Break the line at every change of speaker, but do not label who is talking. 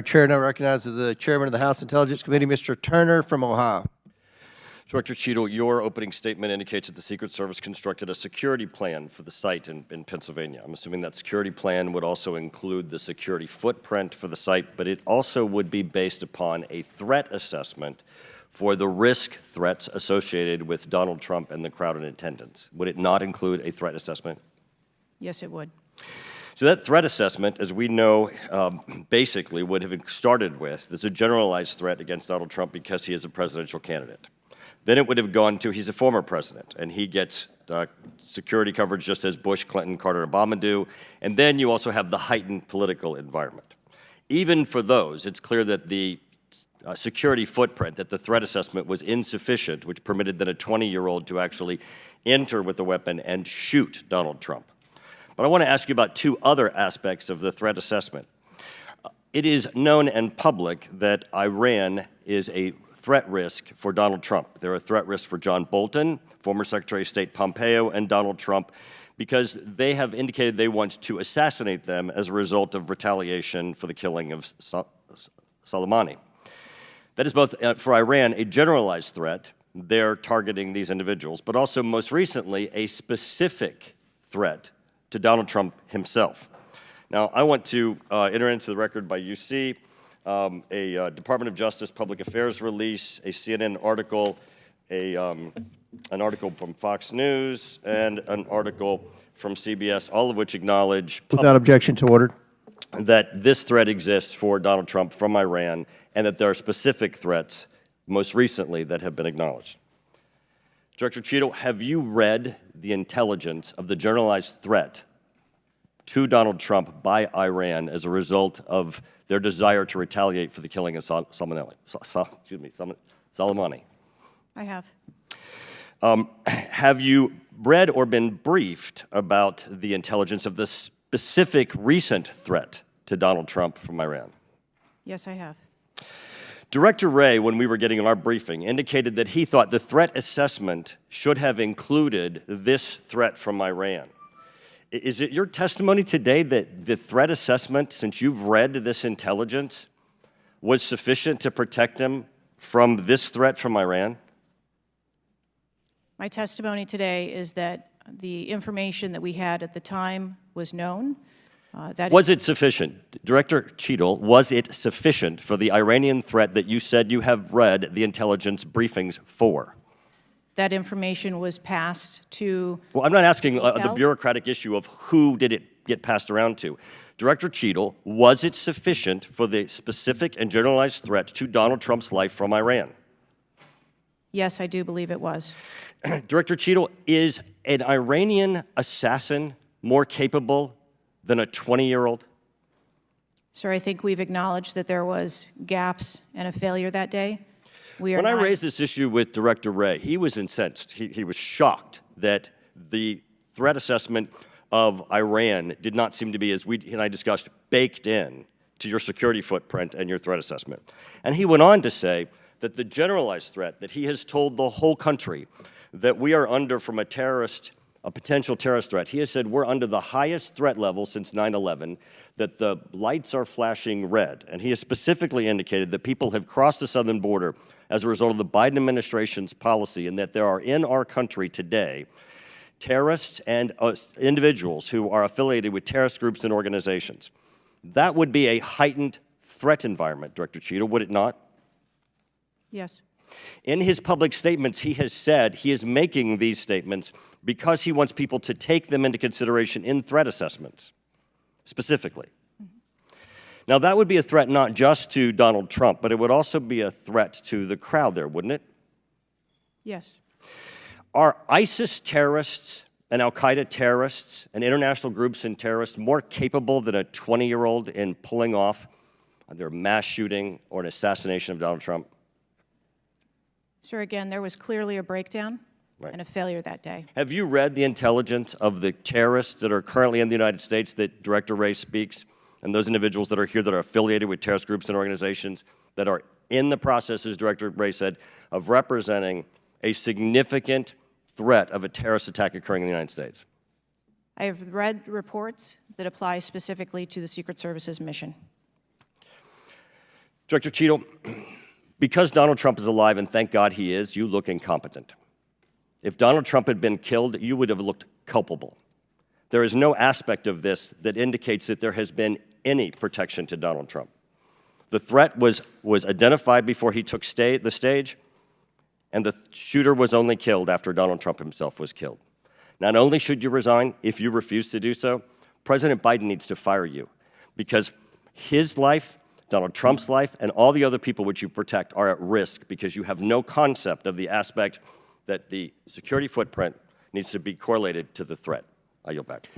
Chair now recognizes the Chairman of the House Intelligence Committee, Mr. Turner from Ohio.
Director Cheatle, your opening statement indicates that the Secret Service constructed a security plan for the site in Pennsylvania. I'm assuming that security plan would also include the security footprint for the site, but it also would be based upon a threat assessment for the risk threats associated with Donald Trump and the crowd in attendance. Would it not include a threat assessment?
Yes, it would.
So that threat assessment, as we know, basically would have started with, there's a generalized threat against Donald Trump because he is a presidential candidate. Then it would have gone to, he's a former president, and he gets security coverage just as Bush, Clinton, Carter, and Obama do. And then you also have the heightened political environment. Even for those, it's clear that the security footprint, that the threat assessment was insufficient, which permitted then a 20-year-old to actually enter with a weapon and shoot Donald Trump. But I want to ask you about two other aspects of the threat assessment. It is known and public that Iran is a threat risk for Donald Trump. They're a threat risk for John Bolton, former Secretary of State Pompeo, and Donald Trump, because they have indicated they want to assassinate them as a result of retaliation for the killing of Soleimani. That is both, for Iran, a generalized threat. They're targeting these individuals, but also, most recently, a specific threat to Donald Trump himself. Now, I want to enter into the record by UC a Department of Justice Public Affairs release, a CNN article, an article from Fox News, and an article from CBS, all of which acknowledge
Without objection to order.
that this threat exists for Donald Trump from Iran, and that there are specific threats, most recently, that have been acknowledged. Director Cheatle, have you read the intelligence of the generalized threat to Donald Trump by Iran as a result of their desire to retaliate for the killing of Soleimani?
I have.
Have you read or been briefed about the intelligence of the specific recent threat to Donald Trump from Iran?
Yes, I have.
Director Wray, when we were getting our briefing, indicated that he thought the threat assessment should have included this threat from Iran. Is it your testimony today that the threat assessment, since you've read this intelligence, was sufficient to protect him from this threat from Iran?
My testimony today is that the information that we had at the time was known.
Was it sufficient? Director Cheatle, was it sufficient for the Iranian threat that you said you have read the intelligence briefings for?
That information was passed to...
Well, I'm not asking the bureaucratic issue of who did it get passed around to. Director Cheatle, was it sufficient for the specific and generalized threat to Donald Trump's life from Iran?
Yes, I do believe it was.
Director Cheatle, is an Iranian assassin more capable than a 20-year-old?
Sir, I think we've acknowledged that there was gaps and a failure that day.
When I raised this issue with Director Wray, he was incensed. He was shocked that the threat assessment of Iran did not seem to be, as we and I discussed, baked in to your security footprint and your threat assessment. And he went on to say that the generalized threat that he has told the whole country that we are under from a potential terrorist threat. He has said we're under the highest threat level since 9/11, that the lights are flashing red. And he has specifically indicated that people have crossed the southern border as a result of the Biden administration's policy, and that there are in our country today terrorists and individuals who are affiliated with terrorist groups and organizations. That would be a heightened threat environment, Director Cheatle, would it not?
Yes.
In his public statements, he has said he is making these statements because he wants people to take them into consideration in threat assessments, specifically. Now, that would be a threat not just to Donald Trump, but it would also be a threat to the crowd there, wouldn't it?
Yes.
Are ISIS terrorists and al-Qaeda terrorists and international groups and terrorists more capable than a 20-year-old in pulling off either a mass shooting or an assassination of Donald Trump?
Sir, again, there was clearly a breakdown and a failure that day.
Have you read the intelligence of the terrorists that are currently in the United States that Director Wray speaks, and those individuals that are here that are affiliated with terrorist groups and organizations that are in the process, as Director Wray said, of representing a significant threat of a terrorist attack occurring in the United States?
I have read reports that apply specifically to the Secret Service's mission.
Director Cheatle, because Donald Trump is alive, and thank God he is, you look incompetent. If Donald Trump had been killed, you would have looked culpable. There is no aspect of this that indicates that there has been any protection to Donald Trump. The threat was identified before he took the stage, and the shooter was only killed after Donald Trump himself was killed. Not only should you resign, if you refuse to do so, President Biden needs to fire you, because his life, Donald Trump's life, and all the other people which you protect are at risk because you have no concept of the aspect that the security footprint needs to be correlated to the threat. I yield back.